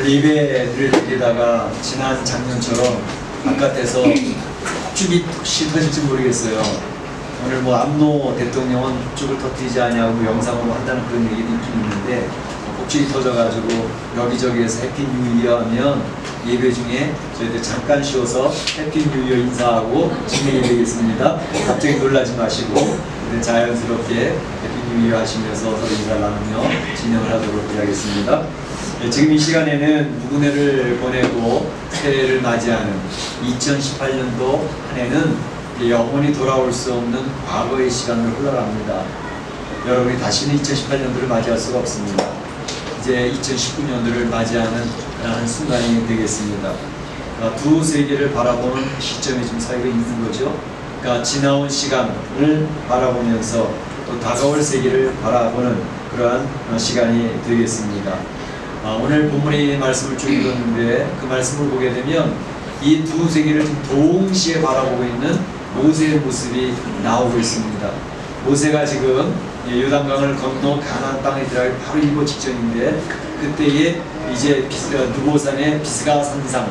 오늘 예배를 드리다가 지난 작년처럼 바깥에서 폭죽이 터질지 모르겠어요. 오늘 뭐 암노 대통령은 폭죽을 터뜨리지 않냐고 영상으로 한다는 그런 얘기도 있긴 있는데 폭죽이 터져가지고 여기저기에서 해피 뉴 이어 하면 예배 중에 저희들 잠깐 쉬어서 해피 뉴 이어 인사하고 진행이 되겠습니다. 갑자기 놀라지 마시고 자연스럽게 해피 뉴 이어 하시면서 서로 인사를 나누며 진행을 하도록 하겠습니다. 지금 이 시간에는 누구네를 보내고 새해를 맞이하는 2018년도 한 해는 영원히 돌아올 수 없는 과거의 시간으로 흘러갑니다. 여러분이 다시는 2018년도를 맞이할 수가 없습니다. 이제 2019년도를 맞이하는 한 순간이 되겠습니다. 두 세계를 바라보는 시점에 지금 사회가 있는 거죠. 그러니까 지나온 시간을 바라보면서 또 다가올 세계를 바라보는 그러한 시간이 되겠습니다. 오늘 본문의 말씀을 쭉 읽었는데 그 말씀을 보게 되면 이 두 세계를 좀 동시에 바라보고 있는 모세의 모습이 나오고 있습니다. 모세가 지금 요단강을 건너 가나안 땅에 들어가기 바로 일보 직전인데 그때에 이제 느보산의 비스가 산상,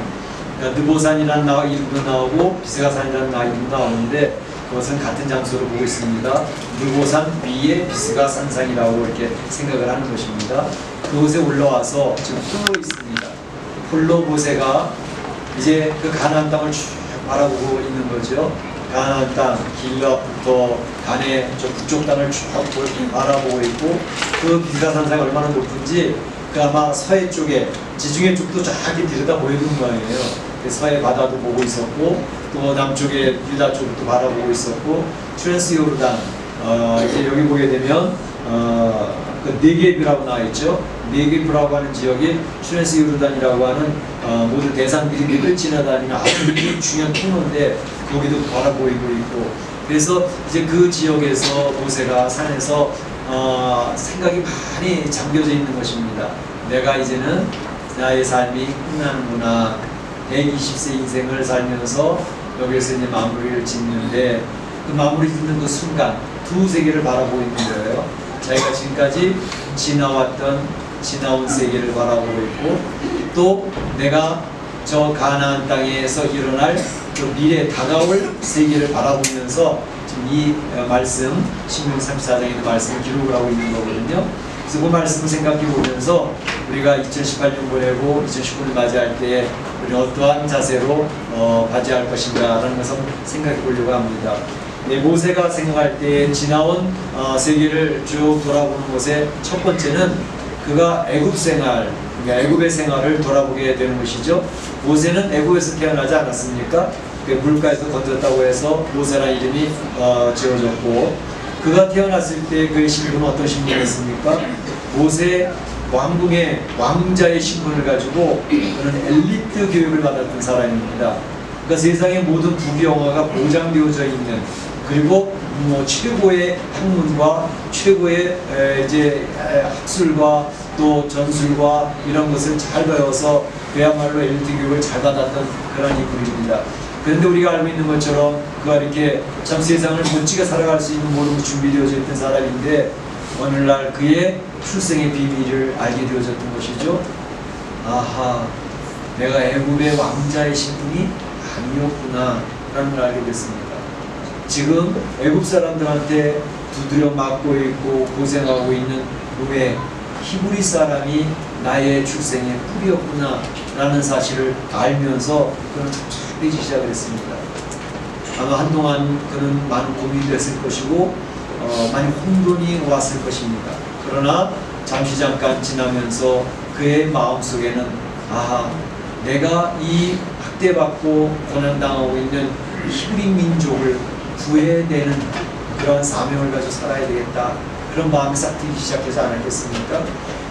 느보산이라는 이름도 나오고 비스가산이라는 이름도 나오는데 그것은 같은 장소로 보고 있습니다. 느보산 위에 비스가 산상이라고 이렇게 생각을 하는 것입니다. 그곳에 올라와서 지금 홀로 있습니다. 홀로 모세가 이제 그 가나안 땅을 쭉 바라보고 있는 거죠. 가나안 땅, 길라부터 단의 저 북쪽 땅을 쭉 바라보고 있고 그 비스가산상이 얼마나 높은지 그 아마 서해 쪽에 지중해 쪽도 쫙 들여다 보이는 모양이에요. 서해 바다도 보고 있었고 또 남쪽에 유다 쪽도 바라보고 있었고 트랜스 요르단 이제 여기 보게 되면 그 네게브라고 나와 있죠. 네게브라고 하는 지역이 트랜스 요르단이라고 하는 모든 대상들이 늙을 지나다니는 아주 중요한 통로인데 거기도 바라보고 있고 그래서 이제 그 지역에서 모세가 산에서 생각이 많이 잠겨져 있는 것입니다. 내가 이제는 나의 삶이 끝나는구나. 120세 인생을 살면서 여기서 이제 마무리를 짓는데 그 마무리 짓는 그 순간 두 세계를 바라보고 있는 거예요. 자기가 지금까지 지나온 세계를 바라보고 있고 또 내가 저 가나안 땅에서 일어날 그 미래 다가올 세계를 바라보면서 지금 이 말씀 신명기 34장에도 말씀을 기록을 하고 있는 거거든요. 그래서 그 말씀을 생각해 보면서 우리가 2018년 보내고 2019년 맞이할 때 우리 어떠한 자세로 맞이할 것인가 라는 것을 생각해 보려고 합니다. 모세가 생각할 때 지나온 세계를 쭉 돌아보는 것의 첫 번째는 그가 애굽 생활, 그러니까 애굽의 생활을 돌아보게 되는 것이죠. 모세는 애굽에서 태어나지 않았습니까? 물가에서 건졌다고 해서 모세라는 이름이 지어졌고 그가 태어났을 때 그의 신분은 어떤 신분이었습니까? 모세 왕궁의 왕자의 신분을 가지고 그는 엘리트 교육을 받았던 사람입니다. 그러니까 세상의 모든 부귀영화가 보장되어져 있는 그리고 최고의 학문과 최고의 이제 학술과 또 전술과 이런 것을 잘 배워서 그야말로 엘리트 교육을 잘 받았던 그런 인물입니다. 그런데 우리가 알고 있는 것처럼 그가 이렇게 참 세상을 멋지게 살아갈 수 있는 모든 것이 준비되어져 있던 사람인데 오늘날 그의 출생의 비밀을 알게 되어졌던 것이죠. 아하, 내가 애굽의 왕자의 신분이 아니었구나 라는 걸 알게 됐습니다. 지금 애굽 사람들한테 두드려 맞고 있고 고생하고 있는 놈의 히브리 사람이 나의 출생의 뿌리였구나 라는 사실을 알면서 그는 착착해지기 시작을 했습니다. 아마 한동안 그는 많은 고민이 됐을 것이고 많이 혼돈이 왔을 것입니다. 그러나 잠깐 지나면서 그의 마음속에는 아하, 내가 이 학대받고 고난당하고 있는 히브리 민족을 구해내는 그런 사명을 가지고 살아야 되겠다. 그런 마음이 싹 들기 시작하지 않았겠습니까?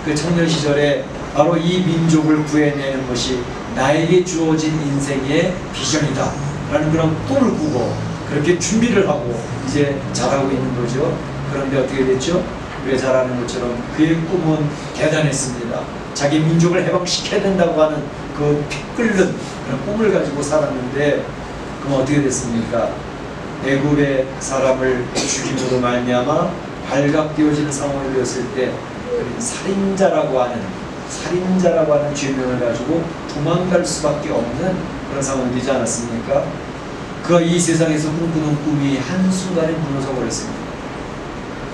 그 청년 시절에 바로 이 민족을 구해내는 것이 나에게 주어진 인생의 비전이다 라는 그런 꿈을 꾸고 그렇게 준비를 하고 이제 자라고 있는 거죠. 그런데 어떻게 됐죠? 우리가 잘 아는 것처럼 그의 꿈은 대단했습니다. 자기 민족을 해방시켜야 된다고 하는 그 피 끓는 그런 꿈을 가지고 살았는데 그럼 어떻게 됐습니까? 애굽의 사람을 죽임으로 말미암아 발각되어지는 상황이 되었을 때 살인자라고 하는 살인자라고 하는 죄명을 가지고 도망갈 수밖에 없는 그런 상황이 되지 않았습니까? 그가 이 세상에서 꿈꾸는 꿈이 한순간에 무너져 버렸습니다.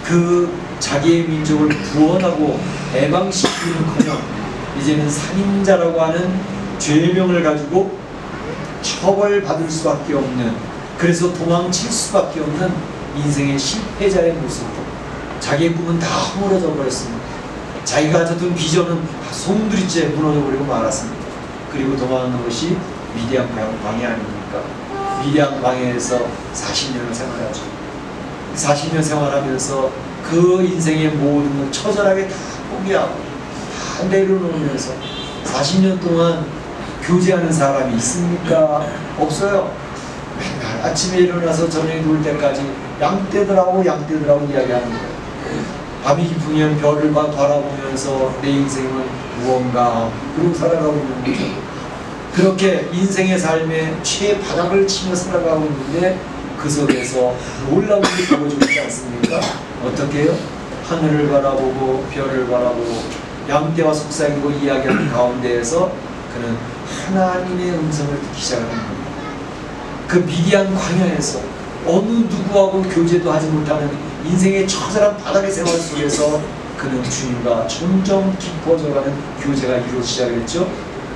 그 자기의 민족을 구원하고 해방시키는커녕 이제는 살인자라고 하는 죄명을 가지고 처벌받을 수밖에 없는, 그래서 도망칠 수밖에 없는 인생의 실패자의 모습으로 자기의 꿈은 다 허물어져 버렸습니다. 자기가 가졌던 비전은 송두리째 무너져 버리고 말았습니다. 그리고 도망하는 것이 미디안 광야 아닙니까? 미디안 광야에서 40년을 생활하죠. 40년 생활하면서 그 인생의 모든 걸 처절하게 다 포기하고 다 내려놓으면서 40년 동안 교제하는 사람이 있습니까? 없어요. 맨날 아침에 일어나서 저녁에 누울 때까지 양떼들하고 이야기하는 거예요. 밤이 깊으면 별을 바라보면서 내 인생은 무언가 그러고 살아가고 있는 거죠. 그렇게 인생의 삶의 최바닥을 치며 살아가고 있는데 그 속에서 놀라운 일이 보여주고 있지 않습니까? 어떻게 해요? 하늘을 바라보고 별을 바라보고 양떼와 속삭이고 이야기하는 가운데에서 그는 하나님의 음성을 듣기 시작하는 겁니다. 그 미디안 광야에서 어느 누구하고 교제도 하지 못하는 인생의 처절한 바닥의 생활 속에서 그는 주님과 점점 깊어져가는 교제가 이루어지기 시작했죠.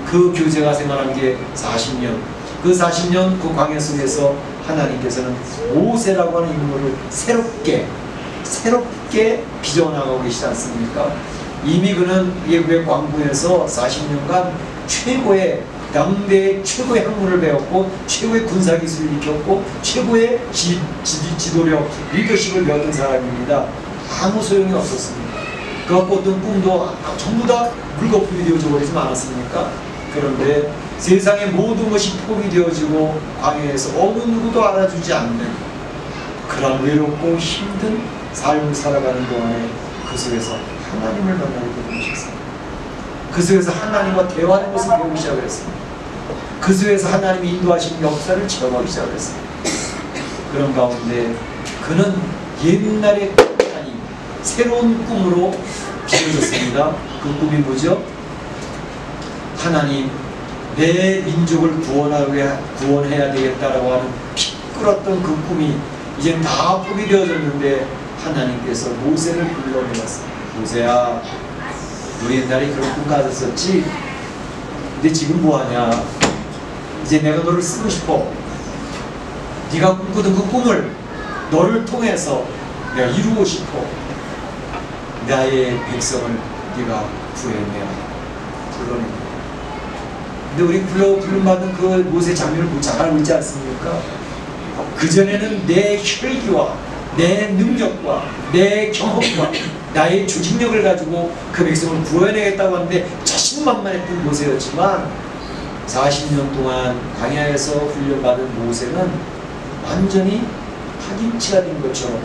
그 교제가 생활한 게 40년. 그 40년 그 광야 속에서 하나님께서는 모세라고 하는 인물을 새롭게 빚어나가고 계시지 않습니까? 이미 그는 예굽의 광부에서 40년간 최고의 남대의 최고의 학문을 배웠고 최고의 군사기술을 익혔고 최고의 지도력, 리더십을 배웠던 사람입니다. 아무 소용이 없었습니다. 그 꿨던 꿈도 전부 다 물거품이 되어져 버리지 않았습니까? 그런데 세상의 모든 것이 포기되어지고 광야에서 어느 누구도 알아주지 않는 그런 외롭고 힘든 삶을 살아가는 동안에 그 속에서 하나님을 만나게 되셨습니다. 그 속에서 하나님과 대화하는 것을 배우기 시작했습니다. 그 속에서 하나님이 인도하신 역사를 체험하기 시작했습니다. 그런 가운데 그는 옛날의 꿈이 아닌 새로운 꿈으로 비춰졌습니다. 그 꿈이 뭐죠? 하나님, 내 민족을 구원해야 되겠다라고 하는 피 끓었던 그 꿈이 이제 다 포기되어졌는데 하나님께서 모세를 불러내었습니다. 모세야, 너 옛날에 그런 꿈 가졌었지? 근데 지금 뭐하냐? 이제 내가 너를 쓰고 싶어. 네가 꿈꾸던 그 꿈을 너를 통해서 내가 이루고 싶어. 나의 백성을 네가 구해내라. 불러내라. 근데 우리 부름받은 그 모세 장면을 잘 알고 있지 않습니까? 그전에는 내 혈기와 내 능력과 내 경험과 나의 조직력을 가지고 그 백성을 구해내겠다고 하는데 자신만만했던 모세였지만 40년 동안 광야에서 훈련받은 모세는 완전히 파김치가 된 것처럼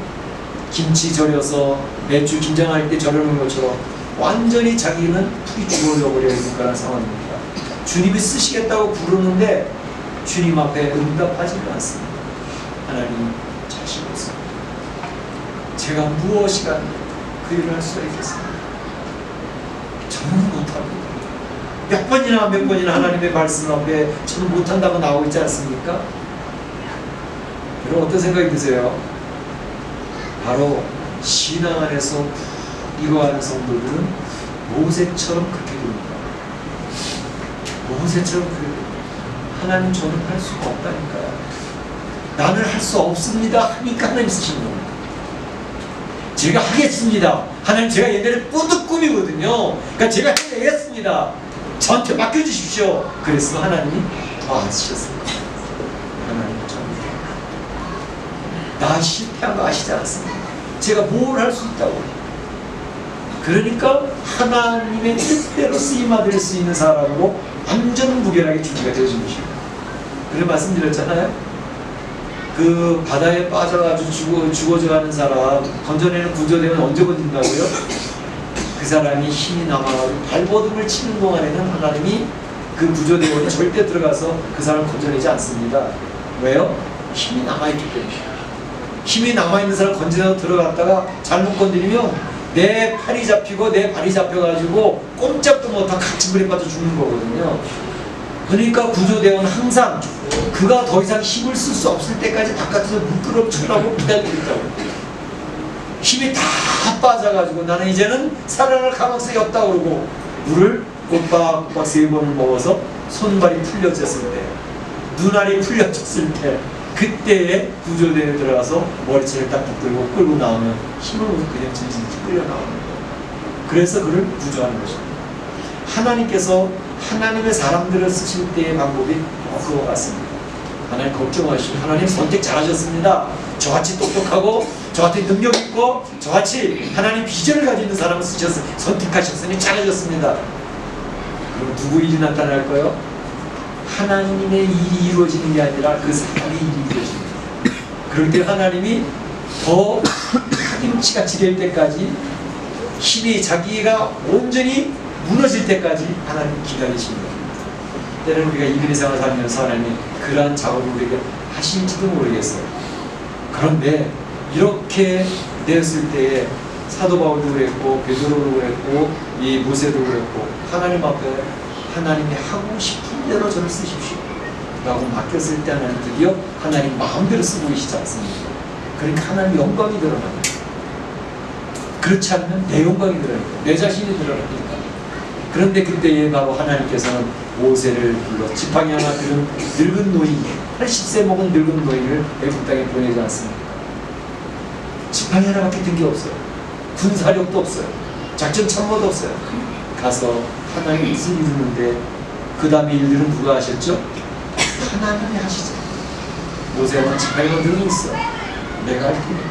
김치 절여서 맥주 김장할 때 절여놓은 것처럼 완전히 자기는 풀이 죽어져 버려 있는 그런 상황입니다. 주님이 쓰시겠다고 부르는데 주님 앞에 응답하지는 않습니다. 하나님 자신 없습니다. 제가 무엇이가 그 일을 할 수가 있겠습니다. 저는 못합니다. 몇 번이나 하나님의 말씀 앞에 저는 못한다고 나오고 있지 않습니까? 여러분 어떤 생각이 드세요? 바로 신앙 안에서 이거하는 성도들은 모세처럼 그렇게 됩니다. 모세처럼 그렇게 됩니다. 하나님 저는 할 수가 없다니까요. 나는 할 수 없습니다 하니까 하나님 쓰신 겁니다. 제가 하겠습니다. 하나님 제가 옛날에 꾸듯 꿈이거든요. 그러니까 제가 해내겠습니다. 저한테 맡겨주십시오. 그랬으면 하나님이 더 안 쓰셨을 거예요. 하나님 저는 나 실패한 거 아시지 않습니까? 제가 뭘 할 수 있다고. 그러니까 하나님의 뜻대로 쓰임받을 수 있는 사람으로 완전 무결하게 준비가 되어진 것입니다. 그래 말씀드렸잖아요. 그 바다에 빠져가지고 죽어져가는 사람 건져내는 구조되면 언제 건진다고요? 그 사람이 힘이 남아가지고 발버둥을 치는 동안에는 하나님이 그 구조대원이 절대 들어가서 그 사람을 건져내지 않습니다. 왜요? 힘이 남아있기 때문에. 힘이 남아있는 사람 건져내서 들어갔다가 잘못 건드리면 내 팔이 잡히고 내 발이 잡혀가지고 꼼짝도 못하고 같이 물에 빠져 죽는 거거든요. 그러니까 구조대원은 항상 그가 더 이상 힘을 쓸 수 없을 때까지 바깥에서 미끄럼치라고 기다리고 있다고. 힘이 다 빠져가지고 나는 이제는 살아날 가망성이 없다 그러고 물을 꼬박꼬박 3번을 먹어서 손발이 풀려졌을 때, 눈알이 풀려졌을 때, 그때에 구조대에 들어가서 머리채를 딱딱 들고 끌고 나오면 힘을 얻어 그냥 질질 끌려 나오는 거예요. 그래서 그를 구조하는 것입니다. 하나님께서 하나님의 사람들을 쓰실 때의 방법이 그와 같습니다. 하나님 걱정하시고 하나님 선택 잘하셨습니다. 저같이 똑똑하고 저같이 능력 있고 저같이 하나님 비전을 가지고 있는 사람을 쓰셔서 선택하셨으니 잘하셨습니다. 그럼 누구 일이 나타날까요? 하나님의 일이 이루어지는 게 아니라 그 사람의 일이 이루어집니다. 그럴 때 하나님이 더 파김치같이 될 때까지 힘이 자기가 온전히 무너질 때까지 하나님 기다리십니다. 때로는 우리가 이민의 생활을 살면서 하나님이 그러한 작업을 우리에게 하실지도 모르겠어요. 그런데 이렇게 되었을 때에 사도 바울도 그랬고 베드로도 그랬고 이 모세도 그랬고 하나님 앞에 하나님이 하고 싶은 대로 저를 쓰십시오 라고 맡겼을 때 하나님 드디어 하나님 마음대로 쓰고 계시지 않습니까? 그러니까 하나님 영광이 드러납니다. 그렇지 않으면 내 영광이 드러납니다. 내 자신이 드러납니다. 그런데 그때에 바로 하나님께서는 모세를 불러 지팡이 하나 들은 늙은 노인, 80세 먹은 늙은 노인을 애국 땅에 보내지 않습니까? 지팡이 하나밖에 든 게 없어요. 군사력도 없어요. 작전 참모도 없어요. 가서 하나님의 뜻을 이루는데 그 다음에 일들은 누가 하셨죠? 하나님이 하시죠. 모세는 지팡이가 들고 있어. 내가 할 테니까.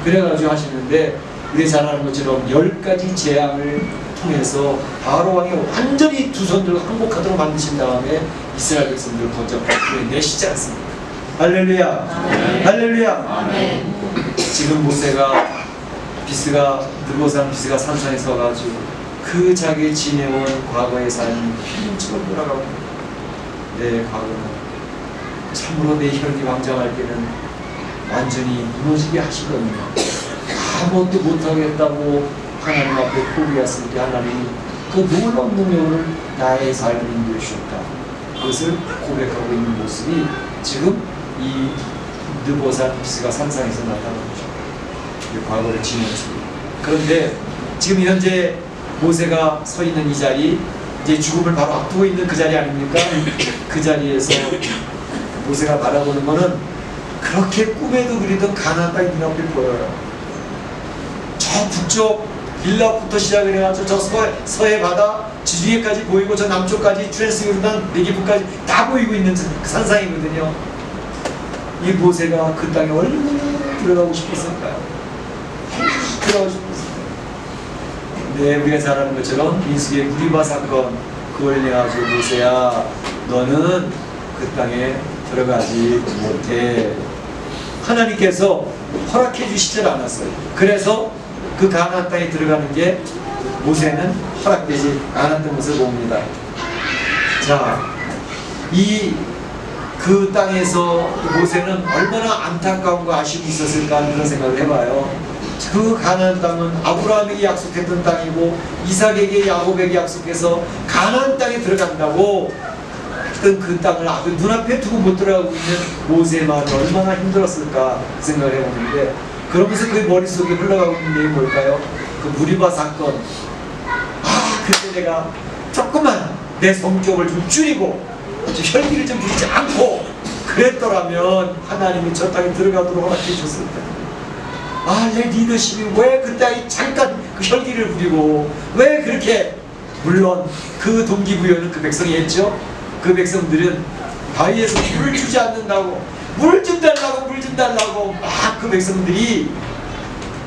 그래가지고 하시는데 우리 잘 아는 것처럼 10가지 재앙을 통해서 바로 왕이 완전히 두 손 들고 항복하도록 만드신 다음에 이스라엘 백성들을 거저 내시지 않습니까? 할렐루야! 아멘. 할렐루야! 아멘. 지금 모세가 느보산 비스가 산상에 서가지고 그 자기 지내온 과거의 삶이 필름처럼 돌아가고 내 과거는 참으로 내 혈기 왕정할 때는 완전히 무너지게 하시거든요. 아무것도 못하겠다고 하나님 앞에 포기했을 때 하나님이 그 놀라운 능력을 나의 삶을 인도해 주셨다. 그것을 고백하고 있는 모습이 지금 이 느보산 비스가 산상에서 나타나는 거죠. 과거를 지내었습니다. 그런데 지금 현재 모세가 서 있는 이 자리, 이제 죽음을 바로 앞두고 있는 그 자리 아닙니까? 그 자리에서 모세가 바라보는 것은 그렇게 꿈에도 그리던 가나안 땅이 눈앞에 보여요. 저 북쪽 빌랍부터 시작을 해가지고 저 서해 바다 지중해까지 보이고 저 남쪽까지 트랜스요르단 네게브까지 다 보이고 있는 그 산상이거든요. 이 모세가 그 땅에 얼마나 들어가고 싶었을까요? 들어가고 싶었을까요? 네, 우리가 잘 아는 것처럼 민수기의 무리바 사건, 그걸 인해가지고 모세야 너는 그 땅에 들어가지 못해. 하나님께서 허락해 주시질 않았어요. 그래서 그 가나안 땅에 들어가는 게 모세는 허락되지 않았던 것을 봅니다. 자, 그 땅에서 모세는 얼마나 안타까움과 아쉬움이 있었을까 하는 그런 생각을 해봐요. 그 가나안 땅은 아브라함에게 약속했던 땅이고 이삭에게 야곱에게 약속해서 가나안 땅에 들어간다고 그 땅을 눈앞에 두고 못 들어가고 있는 모세의 마음이 얼마나 힘들었을까 생각을 해보는데, 그러면서 그 머릿속에 흘러가고 있는 게 뭘까요? 그 무리바 사건. 그때 내가 조금만 내 성격을 좀 줄이고 혈기를 좀 부리지 않고 그랬더라면 하나님이 저 땅에 들어가도록 허락해 주셨을 때, 내 리더십이 왜 그때 잠깐 그 혈기를 부리고 왜 그렇게, 물론 그 동기부여는 그 백성이 했죠. 그 백성들은 바위에서 물을 주지 않는다고, 물 좀 달라고 물 좀 달라고 막 그 백성들이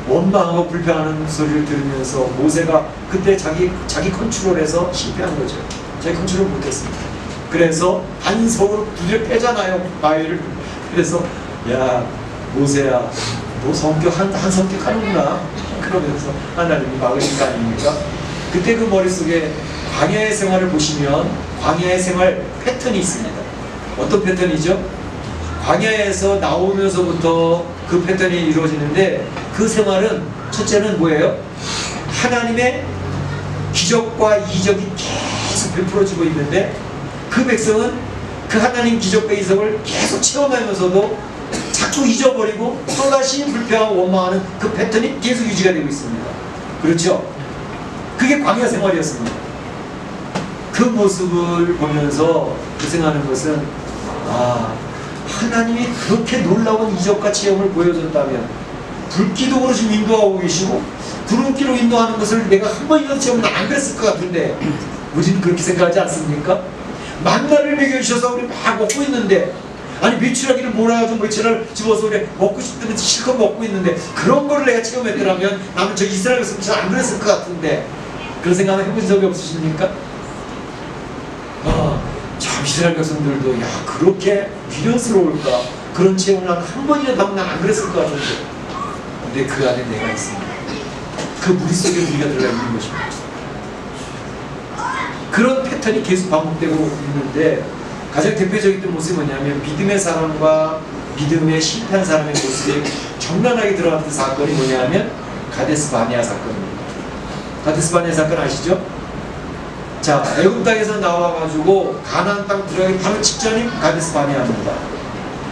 원망하고 불평하는 소리를 들으면서 모세가 그때 자기 컨트롤해서 실패한 거죠. 자기 컨트롤 못했습니다. 그래서 반석으로 두드려 패잖아요, 바위를. 그래서 야 모세야 너 성격 한 성격 하는구나 그러면서 하나님이 막으신 거 아닙니까? 그때 그 머릿속에 광야의 생활을 보시면 광야의 생활 패턴이 있습니다. 어떤 패턴이죠? 광야에서 나오면서부터 그 패턴이 이루어지는데 그 생활은 첫째는 뭐예요? 하나님의 기적과 이적이 계속 베풀어지고 있는데 그 백성은 그 하나님 기적과 이적을 계속 체험하면서도 자꾸 잊어버리고 또다시 불평하고 원망하는 그 패턴이 계속 유지가 되고 있습니다. 그렇죠? 그게 광야 생활이었습니다. 그 모습을 보면서 고생하는 것은 하나님이 그렇게 놀라운 이적과 체험을 보여줬다면 불기둥으로 지금 인도하고 계시고 구름기로 인도하는 것을 내가 한 번이라도 체험은 안 그랬을 것 같은데 우리는 그렇게 생각하지 않습니까? 만나를 먹여주셔서 우리 막 먹고 있는데 아니 메추라기를 몰아가지고 메추라를 집어서 우리 먹고 싶으면 실컷 먹고 있는데 그런 거를 내가 체험했더라면 나는 저 이스라엘 백성처럼 안 그랬을 것 같은데 그런 생각 해본 적이 없으십니까? 참 이스라엘 백성들도 야 그렇게 미련스러울까 그런 체험을 나는 한 번이라도 하면 난 안 그랬을 것 같은데 근데 그 안에 내가 있습니다. 그 무릿속에 우리가 들어가 있는 것입니다. 그런 패턴이 계속 반복되고 있는데 가장 대표적인 모습이 뭐냐면 믿음의 사람과 믿음의 실패한 사람의 모습이 적나라하게 들어갔던 사건이 뭐냐면 가데스 바네아 사건입니다. 가데스 바네아 사건 아시죠? 자, 애굽 땅에서 나와가지고 가나안 땅 들어가기 바로 직전이 가데스 바네아입니다.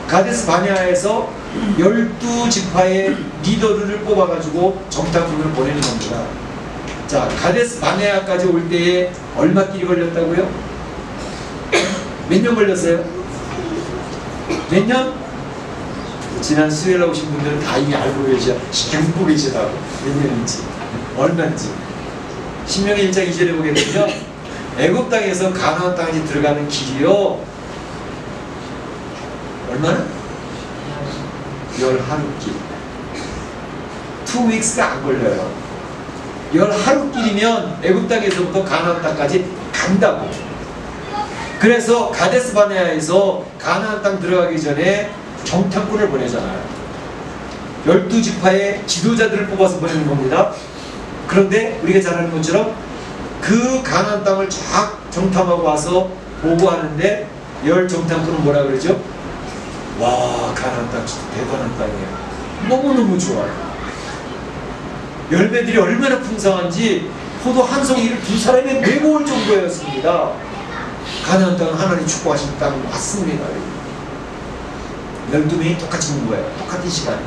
가데스 바네아에서 12지파의 리더들을 뽑아가지고 정탐꾼을 보내는 겁니다. 자, 가데스 바네아까지 올 때에 얼마 길이 걸렸다고요? 몇 년 걸렸어요? 몇 년? 지난 수요일에 오신 분들은 다 이미 알고 겪고 계시다고 몇 년인지 얼마인지 신명기 1장 2절에 보게 되면 애굽 땅에서 가나안 땅에 들어가는 길이요 얼마나? 10하루길 2weeks가 안 걸려요. 10하루길이면 애굽 땅에서부터 가나안 땅까지 간다고. 그래서 가데스 바네아에서 가나안 땅 들어가기 전에 정탐꾼을 보내잖아요. 12지파의 지도자들을 뽑아서 보내는 겁니다. 그런데 우리가 잘 아는 것처럼 그 가나안 땅을 쫙 정탐하고 와서 보고하는데 열 정탐꾼은 뭐라 그러죠? 와 가나안 땅 진짜 대단한 땅이에요. 너무너무 좋아요. 열매들이 얼마나 풍성한지 포도 한 송이를 두 사람이 메고 올 정도였습니다. 가나안 땅은 하나님 축복하신 땅 맞습니다. 12명이 똑같이 온 거예요. 똑같은 시간에.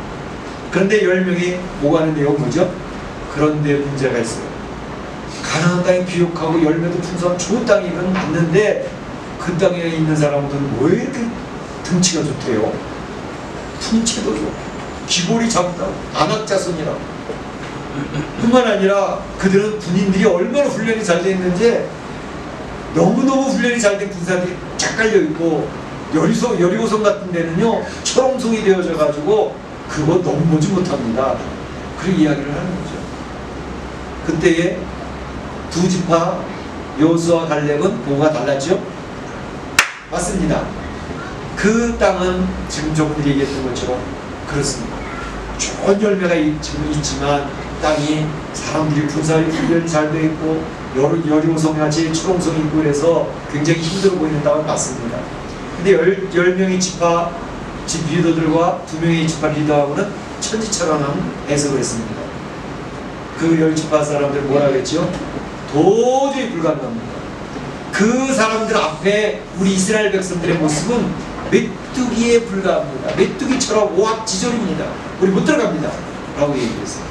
그런데 10명이 오가는 내용 뭐죠? 그런데 문제가 있어요. 가나안 땅이 비옥하고 열매도 풍성한 좋은 땅이면 맞는데 그 땅에 있는 사람들은 왜 이렇게 등치가 좋대요? 풍채도 좋고 기골이 작다고 안악자손이라고 뿐만 아니라 그들은 군인들이 얼마나 훈련이 잘 돼 있는지 너무너무 훈련이 잘 된 군사들이 쫙 깔려있고 여리고성 같은 데는요 철옹성이 되어져 가지고 그거 넘보지 못합니다. 그런 이야기를 하는 거죠. 그때에 두 지파 여호수아와 갈렙은 뭐가 달랐죠? 맞습니다. 그 땅은 지금 조금 얘기했던 것처럼 그렇습니다. 좋은 열매가 지금 있지만 땅이 사람들이 군사의 훈련이 잘 되어 있고 여리고성같이 초롱성이 있고 그래서 굉장히 힘들어 보이는 땅은 맞습니다. 근데 10명의 지파 리더들과 2명의 지파 리더하고는 천지차원한 해석을 했습니다. 그 10지파 사람들 뭐라 그랬죠? 도저히 불가능합니다. 그 사람들 앞에 우리 이스라엘 백성들의 모습은 메뚜기에 불과합니다. 메뚜기처럼 오합지졸입니다. 우리 못 들어갑니다. 라고 얘기했어요.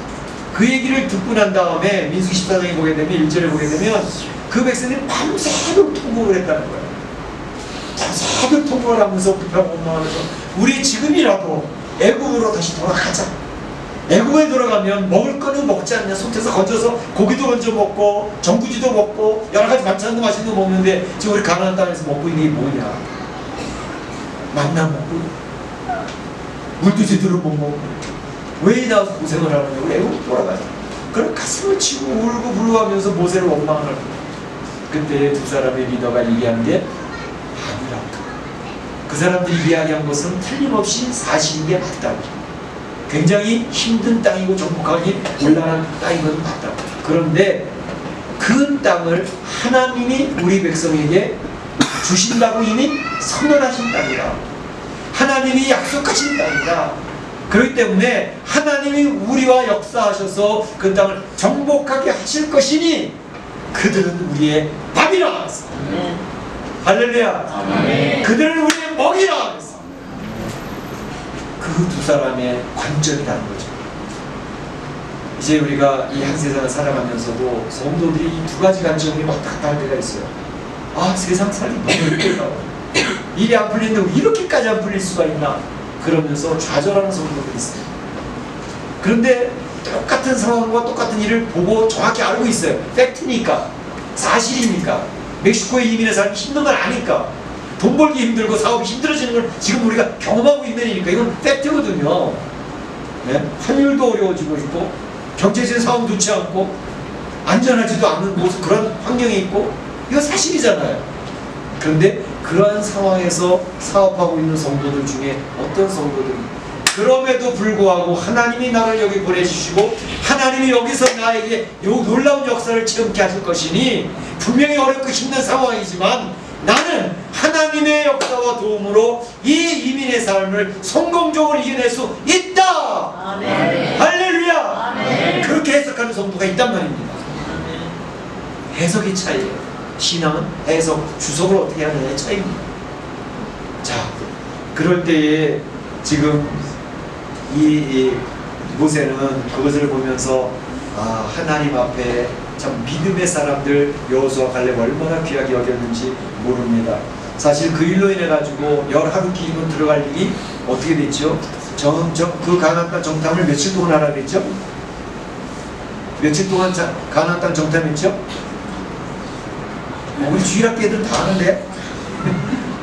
그 얘기를 듣고 난 다음에 민수기 14장에 보게 되면 1절에 보게 되면 그 백성들이 밤새도록 통곡을 했다는 거예요. 밤새도록 통곡을 하면서 불평하고 원망하면서 우리 지금이라도 애굽으로 다시 돌아가자. 애굽에 돌아가면 먹을 거는 먹지 않냐. 솥에서 건져서 고기도 건져 먹고 전구지도 먹고 여러 가지 반찬도 맛있는 거 먹는데 지금 우리 가나안 땅에서 먹고 있는 게 뭐냐. 만나 먹고 물도 제대로 못 먹고 왜 나와서 고생을 하느냐고 애굽 돌아가자. 그럼 가슴을 치고 울고 불러하면서 모세를 원망을 합니다. 그때 두 사람의 리더가 얘기한 게 아니라고. 그 사람들이 이야기한 것은 틀림없이 사실인 게 맞다고. 굉장히 힘든 땅이고 정복하기 곤란한 땅인 건 맞다고. 그런데 그 땅을 하나님이 우리 백성에게 주신다고 이미 선언하신 땅이다. 하나님이 약속하신 땅이다. 그렇기 때문에 하나님이 우리와 역사하셔서 그 땅을 정복하게 하실 것이니 그들은 우리의 밥이라 했어. 할렐루야. 그들은 우리의 먹이라 했어. 그 두 사람의 관점이 다른 거죠. 이제 우리가 이 한 세상을 살아가면서도 성도들이 이 두 가지 관점이 왔다 갔다 할 때가 있어요. 아, 세상 살기 너무 힘들다. 일이 안 풀리는데 왜 이렇게까지 안 풀릴 수가 있나? 그러면서 좌절하는 성도들이 있어요. 그런데 똑같은 상황과 똑같은 일을 보고 정확히 알고 있어요. 팩트니까, 사실이니까, 멕시코에 이민해 살기 힘든 건 아니까, 돈 벌기 힘들고 사업이 힘들어지는 걸 지금 우리가 경험하고 있는 일이니까 이건 팩트거든요. 네? 환율도 어려워지고 있고 경제적인 상황 좋지 않고 안전하지도 않은 모습, 그런 환경이 있고, 이거 사실이잖아요. 그런데 그러한 상황에서 사업하고 있는 성도들 중에 어떤 성도들이 그럼에도 불구하고 하나님이 나를 여기 보내주시고 하나님이 여기서 나에게 요 놀라운 역사를 체험케 하실 것이니 분명히 어렵고 힘든 상황이지만 나는 하나님의 역사와 도움으로 이 이민의 삶을 성공적으로 이겨낼 수 있다. 아멘. 할렐루야. 아멘. 그렇게 해석하는 성도가 있단 말입니다. 해석의 차이예요. 신앙은 해석, 주석을 어떻게 하느냐의 차이입니다. 자, 그럴 때에 지금 이 모세는 그것을 보면서 하나님 앞에 참 믿음의 사람들 여호수아 갈렙 얼마나 귀하게 여겼는지 모릅니다. 사실 그 일로 인해 가지고 10하루 기준 들어갈 일이 어떻게 됐죠? 그 가나안 땅 정탐을 며칠 동안 하라 그랬죠? 며칠 동안 가나안 땅 정탐했죠? 우리 주일학교 애들 다 아는데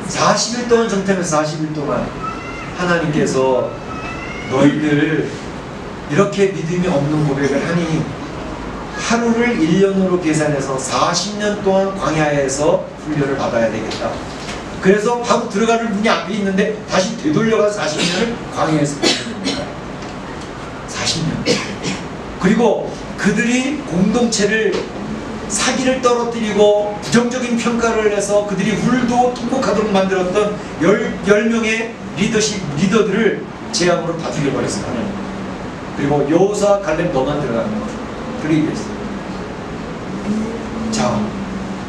40일 동안 정탐해서 40일 동안 하나님께서 너희들 이렇게 믿음이 없는 고백을 하니 하루를 1년으로 계산해서 40년 동안 광야에서 훈련을 받아야 되겠다. 그래서 바로 들어가는 문이 앞에 있는데 다시 되돌려가서 40년을 광야에서 훈련합니다. 40년. 그리고 그들이 공동체를 사기를 떨어뜨리고 부정적인 평가를 해서 그들이 울도 통곡하도록 만들었던 10명의 리더들을 재앙으로 다 죽여버렸어요. 그리고 여호수아 갈렙 너만 들어가는 거예요. 그렇게 얘기했어요. 자,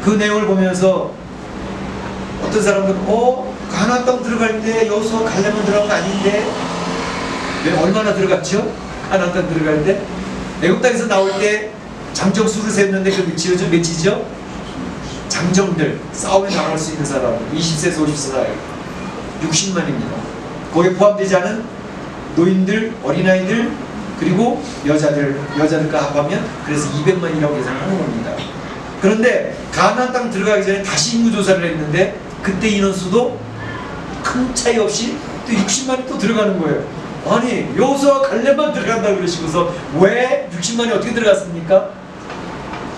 그 내용을 보면서 어떤 사람들은 가나안 땅 들어갈 때 여호수아 갈렙만 들어간 거 아닌데 왜 얼마나 들어갔죠? 가나안 땅 들어갈 때 애국 땅에서 나올 때 장정 수를 셌는데 그 몇이죠? 장정들, 싸움에 나갈 수 있는 사람 20세에서 50세 60만입니다. 거기에 포함되지 않은 노인들, 어린아이들, 그리고 여자들과 합하면 그래서 200만이라고 계산하는 겁니다. 그런데 가나안 땅 들어가기 전에 다시 인구조사를 했는데 그때 인원수도 큰 차이 없이 또 60만이 또 들어가는 거예요. 아니 여호수아 갈렙만 들어간다 그러시고서 왜 60만이 어떻게 들어갔습니까?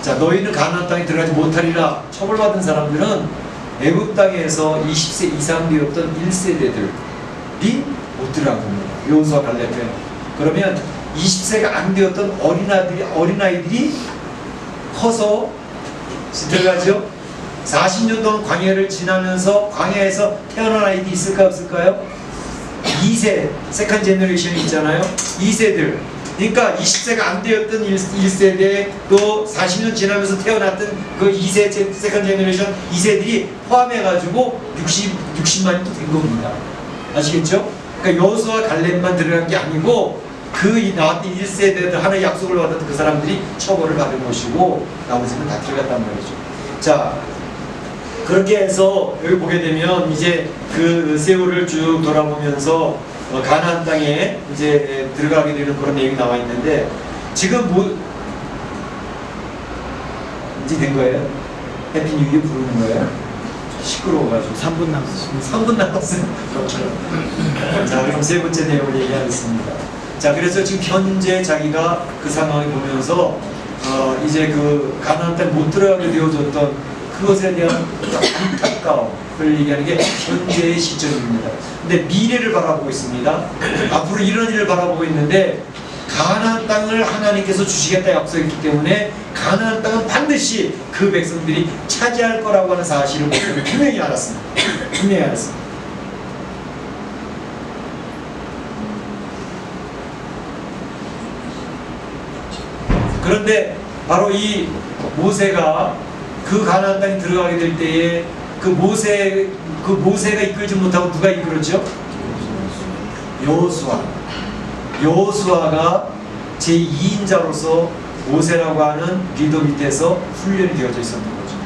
자, 너희는 가나안 땅에 들어가지 못하리라 처벌받은 사람들은 애굽 땅에서 20세 이상 되었던 1세대들이 못 들어간 겁니다. 여호수아 갈렙에. 그러면 20세가 안 되었던 어린아이들이 커서 들어가죠. 40년 동안 광야를 지나면서 광야에서 태어난 아이들이 있을까 없을까요? 2세, 세컨 제너레이션이 있잖아요. 2세들. 그러니까 20세가 안 되었던 1세대 또 40년 지나면서 태어났던 그 2세, 세컨 제너레이션 2세들이 포함해가지고 60만이 또 된 겁니다. 아시겠죠? 그러니까 여호수아 갈렙만 들어간 게 아니고 그 나왔던 1세대들 하나의 약속을 받았던 그 사람들이 처벌을 받은 것이고 나머지는 다 들어갔단 말이죠. 자, 그렇게 해서 여기 보게 되면 이제 그 세월을 쭉 돌아보면서 가나안 땅에 이제 들어가게 되는 그런 내용이 나와 있는데 지금 뭐 이제 된 거예요? 해피 뉴 이어 부르는 거예요? 시끄러워가지고 3분 남았습니다. 3분 남았어요. 자, 그럼 세 번째 내용을 얘기하겠습니다. 자, 그래서 지금 현재 자기가 그 상황을 보면서 이제 그 가나안 땅 못 들어가게 되어졌던 그것에 대한 안타까움을 얘기하는 게 현재의 시점입니다. 근데 미래를 바라보고 있습니다. 앞으로 이런 일을 바라보고 있는데 가나안 땅을 하나님께서 주시겠다 약속했기 때문에 가나안 땅은 반드시 그 백성들이 차지할 거라고 하는 사실을 분명히 알았습니다. 분명히 알았습니다. 그런데 바로 이 모세가 그 가나안 땅에 들어가게 될 때에 그 모세가 이끌지 못하고 누가 이끌었죠? 여호수아가 제2인자로서 모세라고 하는 리더 밑에서 훈련이 되어져 있었던 거죠.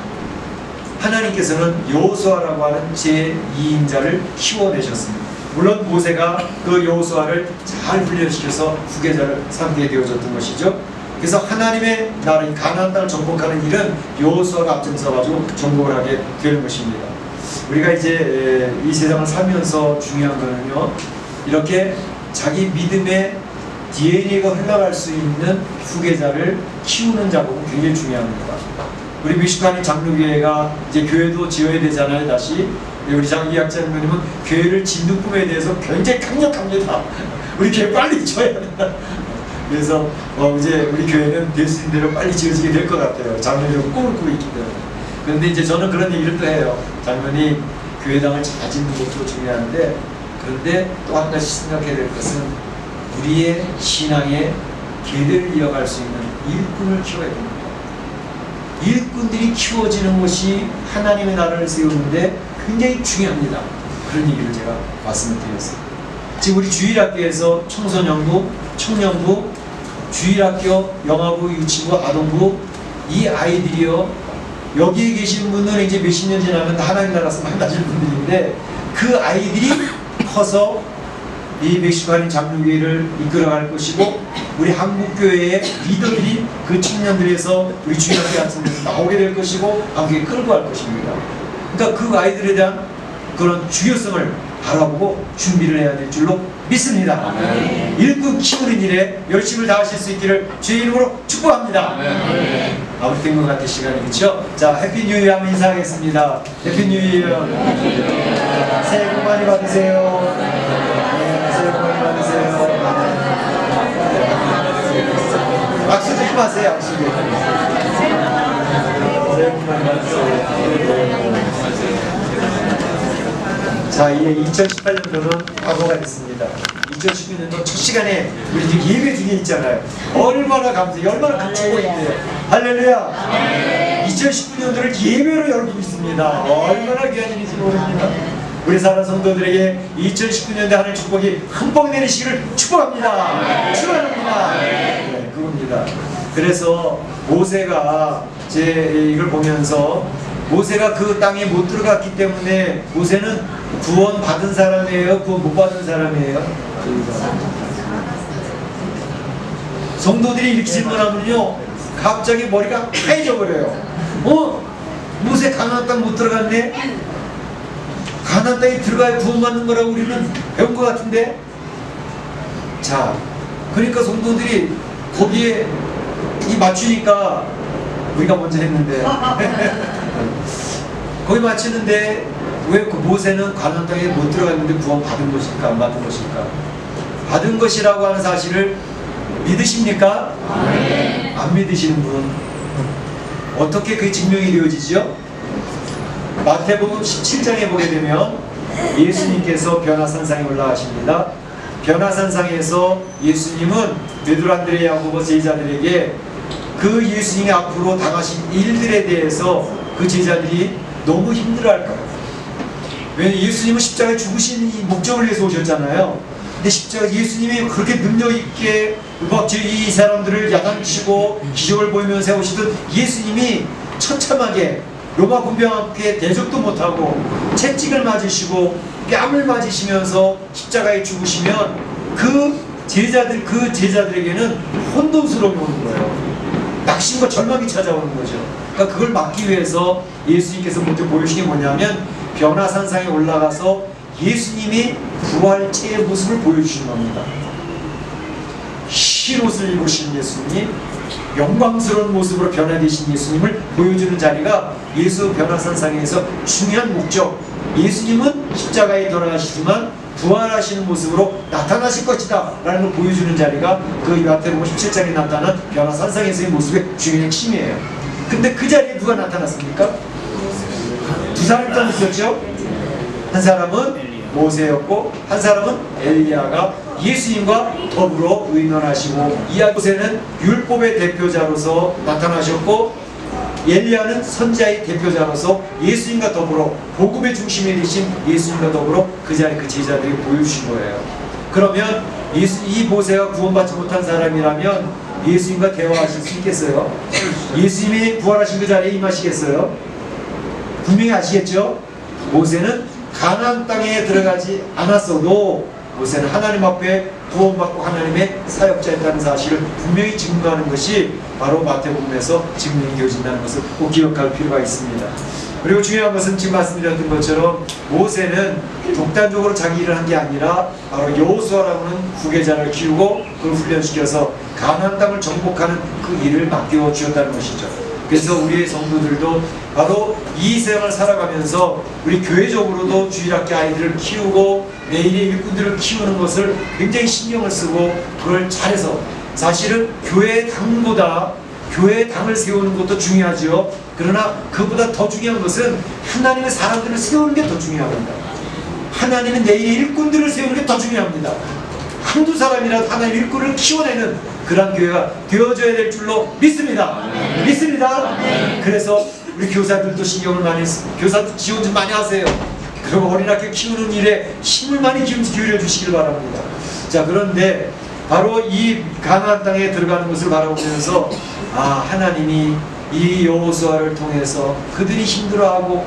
하나님께서는 여호수아라고 하는 제2인자를 키워내셨습니다. 물론 모세가 그 여호수아를 잘 훈련시켜서 후계자를 삼게 되어졌던 것이죠. 그래서 하나님의 나라인 가나안 땅을 정복하는 일은 여호수아가 앞장서가지고 정복을 하게 되는 것입니다. 우리가 이제 이 세상을 살면서 중요한 거는요, 이렇게 자기 믿음의 DNA가 흘러갈 수 있는 후계자를 키우는 작업은 굉장히 중요합니다. 우리 미식가님 장로교회가 이제 교회도 지어야 되잖아요. 다시 우리 장기학자님은 교회를 짓는 꿈에 대해서 굉장히 강력합니다. 우리 교회 빨리 지어야 된다. 그래서 이제 우리 교회는 될 수 있는 대로 빨리 지어지게 될 것 같아요. 장로교회가 꿈을 꾸고 있기 때문에. 그런데 이제 저는 그런 얘기를 또 해요. 장로님, 교회당을 잘 짓는 것도 중요한데, 그런데 또 한 가지 생각해야 될 것은 우리의 신앙의 계대를 이어갈 수 있는 일꾼을 키워야 됩니다. 일꾼들이 키워지는 것이 하나님의 나라를 세우는데 굉장히 중요합니다. 그런 얘기를 제가 말씀을 드렸어요. 지금 우리 주일학교에서 청소년부, 청년부, 주일학교, 영아부, 유치부, 아동부, 이 아이들이요, 여기에 계신 분들은 이제 몇십 년 지나면 하나님 나라에서 만나실 분들인데, 그 아이들이 커서 이 멕시코인 장로교회를 이끌어갈 것이고, 우리 한국교회의 리더들이 그 청년들에서 우리 주일학교 학생들이 나오게 될 것이고, 한국에 끌고 갈 것입니다. 그러니까 그 아이들에 대한 그런 중요성을 바라보고 준비를 해야 될 줄로 믿습니다. 일꾼 키우는 일에 열심을 다하실 수 있기를 주의 이름으로 축복합니다. 아무리 된 것 같은 시간이, 그렇죠? 자, 해피 뉴 이어 한번 인사하겠습니다. 해피 뉴 이어. 새해 복 많이 받으세요. 네, 새해 복 많이 받으세요. 악수 좀 하세요. 악수 좀. 새해 복 많이 받으세요. 자, 이제 2018년도는 과거가 됐습니다. 2019년도 첫 시간에 우리 지금 예배 중에 있잖아요. 얼마나 감사해요. 얼마나 큰 축복인데요. 할렐루야. 2019년도를 예배로 열고 있습니다. 얼마나 귀한 일인지 모릅니다. 우리 사랑 성도들에게 2019년도 하나님의 축복이 흠뻑 내리시기를 축복합니다. 축원합니다. 네, 그겁니다. 그래서 모세가 이걸 보면서 모세가 그 땅에 못 들어갔기 때문에 모세는 구원 받은 사람이에요? 구원 못 받은 사람이에요? 성도들이 이렇게 질문하면요, 갑자기 머리가 하얘져 버려요. 모세 가나안 땅 못 들어갔네? 가나안 땅에 들어가야 구원 받는 거라고 우리는 배운 것 같은데? 자, 그러니까 성도들이 거기에 맞추니까 우리가 먼저 했는데 거기 맞추는데 왜 그 모세는 가나안 땅에 못 들어갔는데 구원 받은 것일까, 안 받은 것일까? 받은 것이라고 하는 사실을 믿으십니까? 안 믿으시는 분, 어떻게 그게 증명이 되어지죠? 마태복음 17장에 보게 되면 예수님께서 변화산상에 올라가십니다. 변화산상에서 예수님은 베드로, 안드레, 야고보 제자들에게 그 예수님이 앞으로 당하신 일들에 대해서 그 제자들이 너무 힘들어할 거예요. 왜냐하면 예수님은 십자가에 죽으신 이 목적을 위해서 오셨잖아요. 근데 십자가 예수님이 그렇게 능력있게 이 사람들을 야단치고 기적을 보이면서 세우시던 예수님이 처참하게 로마 군병 앞에 대적도 못하고 채찍을 맞으시고 뺨을 맞으시면서 십자가에 죽으시면 그 제자들에게는 혼돈스러움이 오는 거예요. 낙심과 절망이 찾아오는 거죠. 그러니까 그걸 막기 위해서 예수님께서 먼저 보여주신 게 뭐냐면 변화산상에 올라가서 예수님이 부활체의 모습을 보여주시는 겁니다. 흰옷을 입으신 예수님, 영광스러운 모습으로 변화되신 예수님을 보여주는 자리가 예수 변화산상에서 중요한 목적. 예수님은 십자가에 돌아가시지만 부활하시는 모습으로 나타나실 것이다 라는 걸 보여주는 자리가 그 마태복음 17장에 나타난 변화산상에서의 모습의 중요한 핵심이에요. 근데 그 자리에 누가 나타났습니까? 두 사람이 또 있었죠? 한 사람은 모세였고 한 사람은 엘리야가 예수님과 더불어 의논하시고, 모세는 율법의 대표자로서 나타나셨고, 엘리야는 선지자의 대표자로서 예수님과 더불어 복음의 중심에 계신 예수님과 더불어 그 자리 그 제자들이 보여주신 거예요. 그러면 이 모세가 구원받지 못한 사람이라면 예수님과 대화하실 수 있겠어요? 예수님이 부활하신 그 자리에 임하시겠어요? 분명히 아시겠죠? 모세는 가나안 땅에 들어가지 않았어도 모세는 하나님 앞에 구원받고 하나님의 사역자였다는 사실을 분명히 증거하는 것이 바로 마태복음에서 증명이 되어진다는 것을 꼭 기억할 필요가 있습니다. 그리고 중요한 것은 지금 말씀드렸던 것처럼 모세는 독단적으로 자기 일을 한 게 아니라 바로 여호수아라는 후계자를 키우고 그걸 훈련시켜서 가나안 땅을 정복하는 그 일을 맡겨 주었다는 것이죠. 그래서 우리의 성도들도 바로 이 세상을 살아가면서 우리 교회적으로도 주일학교 아이들을 키우고 내일의 일꾼들을 키우는 것을 굉장히 신경을 쓰고 그걸 잘해서, 사실은 교회의 당보다 교회의 당을 세우는 것도 중요하죠. 그러나 그보다 더 중요한 것은 하나님의 사람들을 세우는 게 더 중요합니다. 하나님의 내일의 일꾼들을 세우는 게 더 중요합니다. 한두 사람이라도 하나님의 일꾼을 키워내는 그런 교회가 되어져야 될 줄로 믿습니다. 믿습니다. 그래서 우리 교사들도 신경을 많이 교사도 지원 좀 많이 하세요. 그리고 어린학교 키우는 일에 힘을 많이 기울여 주시길 바랍니다. 자, 그런데 바로 이 가나안 땅에 들어가는 것을 바라보면서 하나님이 이 여호수아를 통해서 그들이 힘들어하고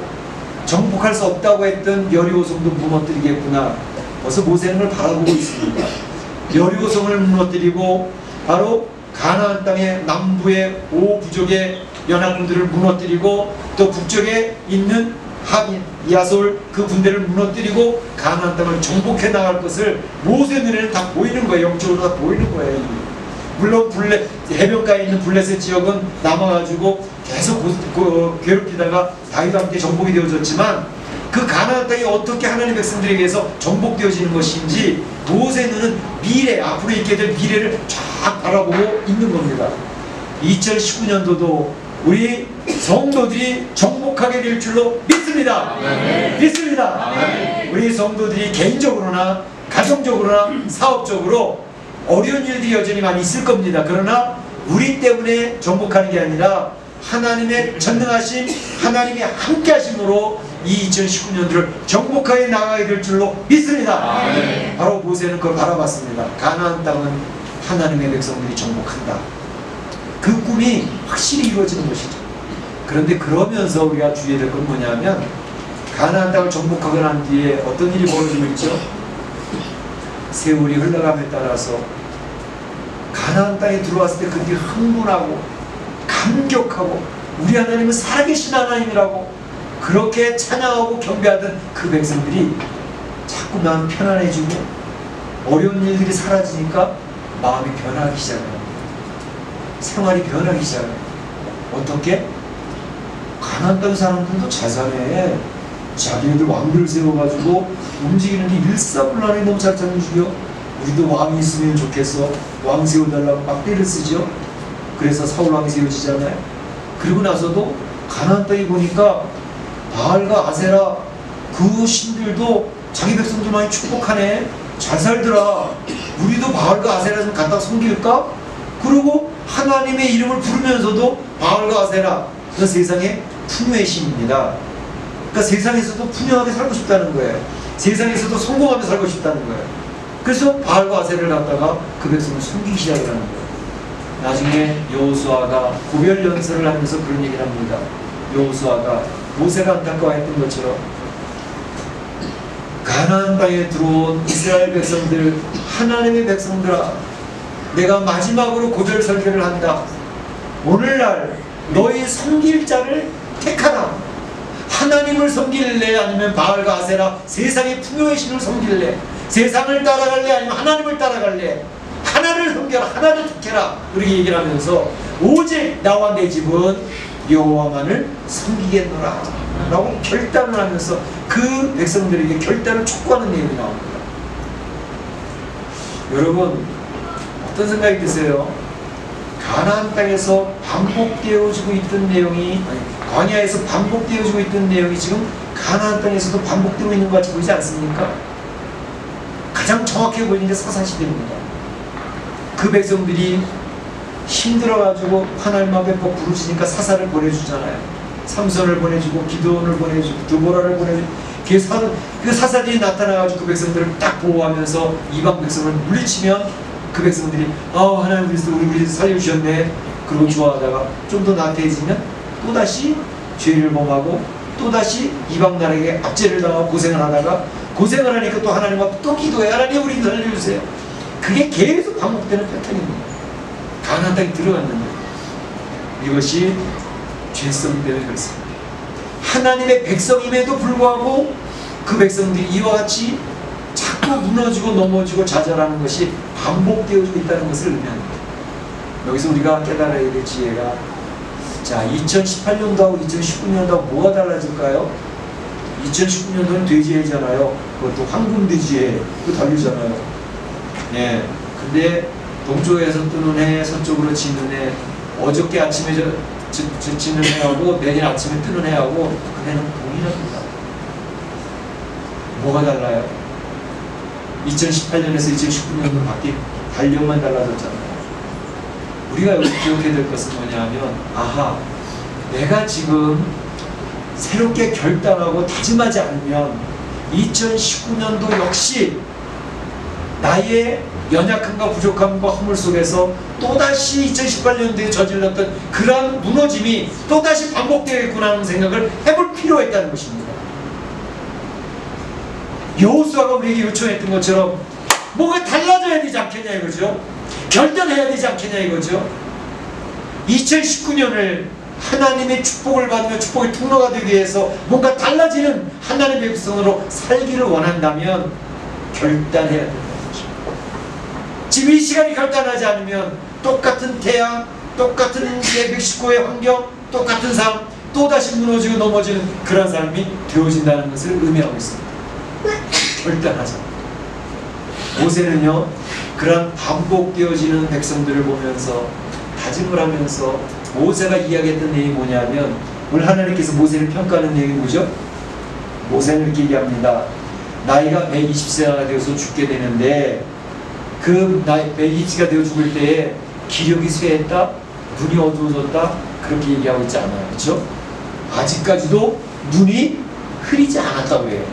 정복할 수 없다고 했던 여리고성도 무너뜨리겠구나. 벌써 모세는 걸 바라보고 있습니다. 여리고성을 무너뜨리고 바로 가나안 땅의 남부의 5부족의 연합군들을 무너뜨리고 또 북쪽에 있는 하민, 야솔 그 군대를 무너뜨리고 가나안 땅을 정복해 나갈 것을 모세 눈에는 다 보이는 거예요. 영적으로 다 보이는 거예요. 물론 해변가에 있는 블레셋 지역은 남아가지고 계속 괴롭히다가 다윗과 함께 정복이 되어졌지만 그 가나안 땅이 어떻게 하나님의 백성들에게서 정복되어지는 것인지 모세 눈은 미래, 앞으로 있게 될 미래를 쫙 바라보고 있는 겁니다. 2019년도도 우리 성도들이 정복하게 될 줄로 믿습니다. 믿습니다. 우리 성도들이 개인적으로나 가정적으로나 사업적으로 어려운 일들이 여전히 많이 있을 겁니다. 그러나 우리 때문에 정복하는 게 아니라 하나님의 전능하심, 하나님의 함께 하심으로 이 2019년도를 정복하게 나가게 될 줄로 믿습니다. 바로 모세는 그걸 바라봤습니다. 가나안 땅은 하나님의 백성들이 정복한다. 그 꿈이 확실히 이루어지는 것이죠. 그런데 그러면서 우리가 주의해야 될 건 뭐냐면 가나안 땅을 정복하고 난 뒤에 어떤 일이 벌어지고 있죠? 세월이 흘러감에 따라서 가나안 땅에 들어왔을 때 그들이 흥분하고 감격하고 우리 하나님은 살아계신 하나님이라고 그렇게 찬양하고 경배하던 그 백성들이 자꾸 마음 편안해지고 어려운 일들이 사라지니까 마음이 변하기 시작합니다. 생활이 변하기 시작해요. 어떻게? 가나안 땅 사람들도 잘 사네. 자기네들 왕들을 세워가지고 움직이는 게 일사불란하게 너무 잘 찾는지요. 우리도 왕이 있으면 좋겠어. 왕 세워달라고 막 때를 쓰죠. 그래서 사울왕이 세워지잖아요. 그리고 나서도 가나안 땅에 보니까 바알과 아세라 그 신들도 자기 백성들 많이 축복하네. 잘 살더라. 우리도 바알과 아세라 좀 갖다 섬길까? 그리고 하나님의 이름을 부르면서도 바알과 아세라, 그 세상의 풍요의 신입니다. 그러니까 세상에서도 풍요하게 살고 싶다는 거예요. 세상에서도 성공하며 살고 싶다는 거예요. 그래서 바알과 아세라를 갖다가 그 백성을 섬기기 시작하는 거예요. 나중에 여호수아가 고별연설을 하면서 그런 얘기를 합니다. 여호수아가 모세가 안타까워했던 것처럼 가나안 땅에 들어온 이스라엘 백성들, 하나님의 백성들아, 내가 마지막으로 고별 설교를 한다. 오늘날 너희 섬길 자를 택하라. 하나님을 섬길래 아니면 바알과 아세라 세상의 풍요의 신을 섬길래, 세상을 따라갈래 아니면 하나님을 따라갈래, 하나를 섬겨라, 하나를 택해라. 그렇게 얘기를 하면서 오직 나와 내 집은 여호와만을 섬기겠노라 라고 결단을 하면서 그 백성들에게 결단을 촉구하는 내용이 나옵니다. 여러분 어떤 생각이 드세요? 가나안 땅에서 반복되어지고 있던 내용이, 광야에서 반복되어지고 있던 내용이 지금 가나안 땅에서도 반복되고 있는 것 같이 보이지 않습니까? 가장 정확해 보이는 게 사사시대입니다. 그 백성들이 힘들어가지고 하나님 앞에 꼭 부르시니까 사사를 보내주잖아요. 삼손을 보내주고 기드온을 보내주고 드보라를 보내주고 그 사사들이 나타나가지고 그 백성들을 딱 보호하면서 이방 백성을 물리치면 그 백성들이 하나님 우리 살려주셨네 그러고 좋아하다가 좀 더 나태해지면 또다시 죄를 범하고 또다시 이방 나라에게 압제를 당하고 고생을 하다가 고생을 하니까 또 하나님 앞에 또 기도해. 하나님 우리 살려주세요. 그게 계속 반복되는 패턴입니다. 가나안 땅에 들어갔는데 이것이 죄성 때문에 그렇습니다. 하나님의 백성임에도 불구하고 그 백성들이 이와 같이 자꾸 무너지고 넘어지고 좌절하는 것이 반복되어지고 있다는 것을 의미합니다. 여기서 우리가 깨달아야 될 지혜가, 자, 2018년도하고 2019년도하고 뭐가 달라질까요? 2019년도는 돼지해잖아요. 그것도 황금돼지해. 그거 다르잖아요. 예. 근데 동쪽에서 뜨는 해, 서쪽으로 지는 해, 어저께 아침에 지는 해하고 내일 아침에 뜨는 해하고 그 해는 동일합니다. 뭐가 달라요? 2018년에서 2019년도 바뀐 달력만 달라졌잖아요. 우리가 여기 기억해야 될 것은 뭐냐 하면, 아하, 내가 지금 새롭게 결단하고 다짐하지 않으면 2019년도 역시 나의 연약함과 부족함과 허물 속에서 또다시 2018년도에 저질렀던 그러한 무너짐이 또다시 반복되겠구나 하는 생각을 해볼 필요가 있다는 것입니다. 여호수아가 우리에게 요청했던 것처럼 뭔가 달라져야 되지 않겠냐 이거죠. 결단해야 되지 않겠냐 이거죠. 2019년을 하나님의 축복을 받으며 축복의 통로가 되기 위해서 뭔가 달라지는 하나님의 백성으로 살기를 원한다면 결단해야 된다. 지금 이 시간이 결단하지 않으면 똑같은 태양, 똑같은 멕시코의 환경, 똑같은 삶, 또다시 무너지고 넘어지는 그런 삶이 되어진다는 것을 의미하고 있습니다. 결단하자. 모세는요, 그런 반복되어지는 백성들을 보면서 다짐을 하면서 모세가 이야기했던 내용이 뭐냐면, 오늘 하나님께서 모세를 평가하는 내용이 뭐죠? 모세는 이렇게 얘기합니다. 나이가 120세가 되어서 죽게 되는데 그 나이 120세가 되어 죽을 때에 기력이 쇠했다, 눈이 어두워졌다, 그렇게 얘기하고 있지 않아요. 그렇죠? 아직까지도 눈이 흐리지 않았다고 해요.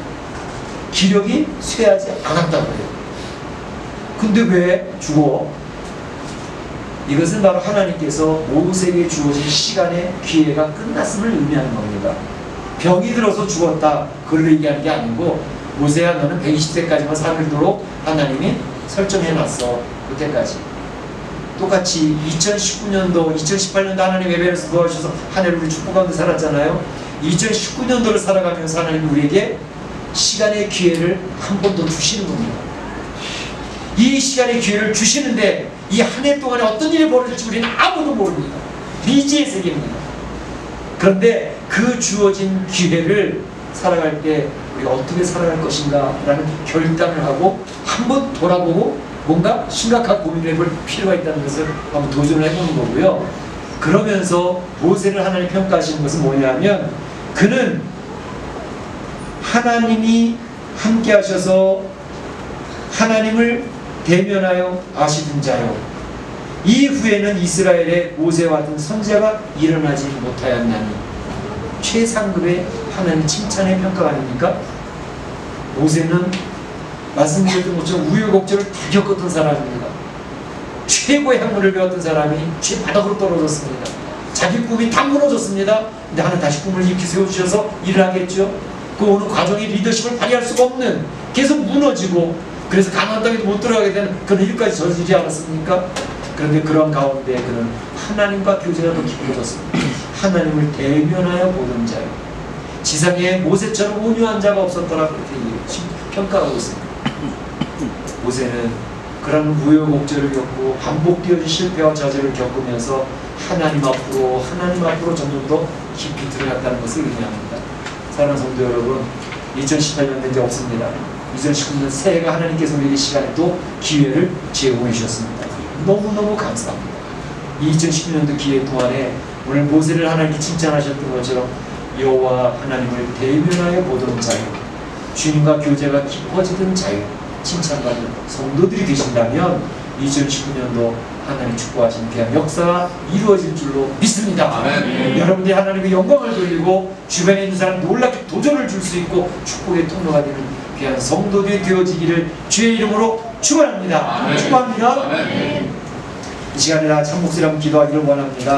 기력이 쇠하지 않았다고 해요. 근데 왜 죽어? 이것은 바로 하나님께서 모세에게 주어진 시간의 기회가 끝났음을 의미하는 겁니다. 병이 들어서 죽었다, 그걸 얘기하는 게 아니고, 모세야 너는 120세까지만 살도록 하나님이 설정해놨어. 그때까지. 똑같이 2019년도, 2018년도 하나님 예배에서 도와주셔서 한 해를 우리 축복 가운데 살았잖아요. 2019년도를 살아가면서 하나님이 우리에게 시간의 기회를 한 번 더 주시는 겁니다. 이 시간의 기회를 주시는데 이 한 해 동안에 어떤 일이 벌어질지 우리는 아무도 모릅니다. 미지의 세계입니다. 그런데 그 주어진 기회를 살아갈 때 우리가 어떻게 살아갈 것인가 라는 결단을 하고 한번 돌아보고 뭔가 심각한 고민을 해볼 필요가 있다는 것을 한번 도전을 해보는 거고요. 그러면서 모세를 하나님 평가하시는 것은 뭐냐면, 그는 하나님이 함께 하셔서 하나님을 대면하여 아시는 자요, 이후에는 이스라엘의 모세와 같은 선지자가 일어나지 못하였나니. 최상급의 하나님 칭찬의 평가가 아닙니까? 모세는 말씀드렸던 것처럼 우여곡절을 다 겪었던 사람입니다. 최고의 학문을 배웠던 사람이 최바닥으로 떨어졌습니다. 자기 꿈이 다 무너졌습니다. 근데 하나님 다시 꿈을 이렇게 세워주셔서 일을 하겠죠. 그 오는 과정이 리더십을 발휘할 수가 없는, 계속 무너지고, 그래서 가나안 땅에도 못 들어가게 되는 그런 일까지 저지르지 않았습니까? 그런데 그런 가운데 그는 하나님과 교제가 더 깊어졌습니다. 하나님을 대면하여 보던 자요, 지상에 모세처럼 온유한 자가 없었더라, 그렇게 평가하고 있습니다. 모세는 그런 우여곡절을 겪고 반복되어진 실패와 좌절을 겪으면서 하나님 앞으로 점점 더 깊이 들어갔다는 것을 의미합니다. 사랑하는 성도 여러분, 2018년 이제 없습니다. 2019년 새해가 하나님께서 우리에게 시간에 또 기회를 제공해 주셨습니다. 너무너무 감사합니다. 2019년도 기회 동안에 오늘 모세를 하나님께 칭찬하셨던 것처럼 여호와 하나님을 대면하여 보던 자유, 주님과 교제가 깊어지던 자유, 칭찬받는 성도들이 되신다면 2019년도 하나님 축복하신 귀한 역사가 이루어질 줄로 믿습니다. 여러분들이 하나님의 영광을 돌리고 주변에 있는 사람 놀랍게 도전을 줄 수 있고 축복의 통로가 되는 귀한 성도들이 되어지기를 주의 이름으로 축원합니다. 축복합니다. 이 시간에 참 목소리 한번 기도하기를 원합니다.